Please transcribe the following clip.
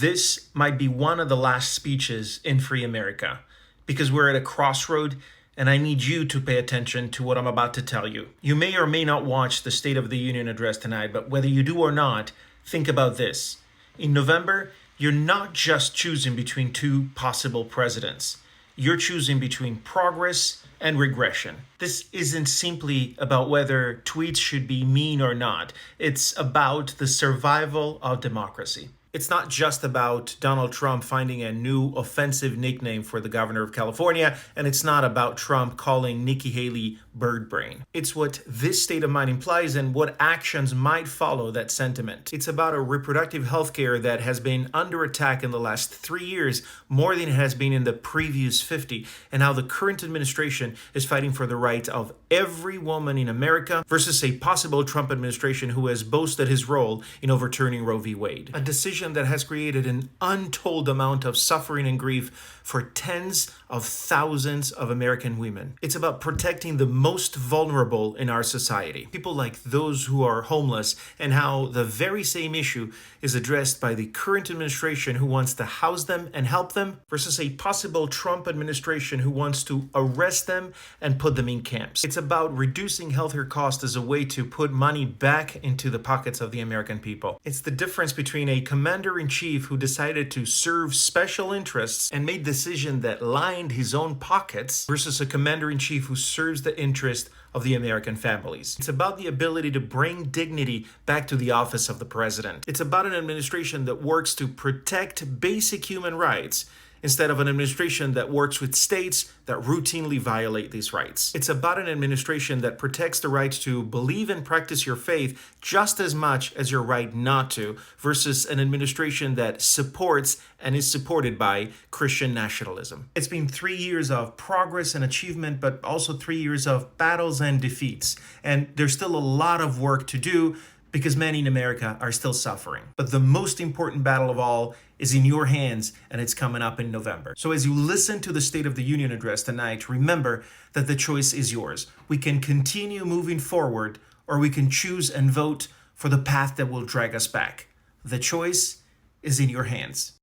This might be one of the last speeches in Free America because we're at a crossroad and I need you to pay attention to what I'm about to tell you. You may or may not watch the State of the Union address tonight, but whether you do or not, think about this. In November, you're not just choosing between two possible presidents. You're choosing between progress and regression. This isn't simply about whether tweets should be mean or not. It's about the survival of democracy. It's not just about Donald Trump finding a new offensive nickname for the governor of California, and it's not about Trump calling Nikki Haley bird brain. It's what this state of mind implies and what actions might follow that sentiment. It's about a reproductive health care that has been under attack in the last 3 years, more than it has been in the previous 50, and how the current administration is fighting for the right of every woman in America versus a possible Trump administration who has boasted his role in overturning Roe v. Wade. A decision that has created an untold amount of suffering and grief for tens of thousands of American women. It's about protecting the most vulnerable in our society, people like those who are homeless, and how the very same issue is addressed by the current administration who wants to house them and help them versus a possible Trump administration who wants to arrest them and put them in camps. It's about reducing healthcare costs as a way to put money back into the pockets of the American people. It's the difference between a commander-in-chief who decided to serve special interests and made decisions that lined his own pockets versus a commander-in-chief who serves the interest of the American families. It's about the ability to bring dignity back to the office of the president. It's about an administration that works to protect basic human rights instead of an administration that works with states that routinely violate these rights. It's about an administration that protects the right to believe and practice your faith just as much as your right not to, versus an administration that supports and is supported by Christian nationalism. It's been 3 years of progress and achievement, but also 3 years of battles and defeats. And there's still a lot of work to do because many in America are still suffering. But the most important battle of all is in your hands, and it's coming up in November. So as you listen to the State of the Union address tonight, remember that the choice is yours. We can continue moving forward, or we can choose and vote for the path that will drag us back. The choice is in your hands.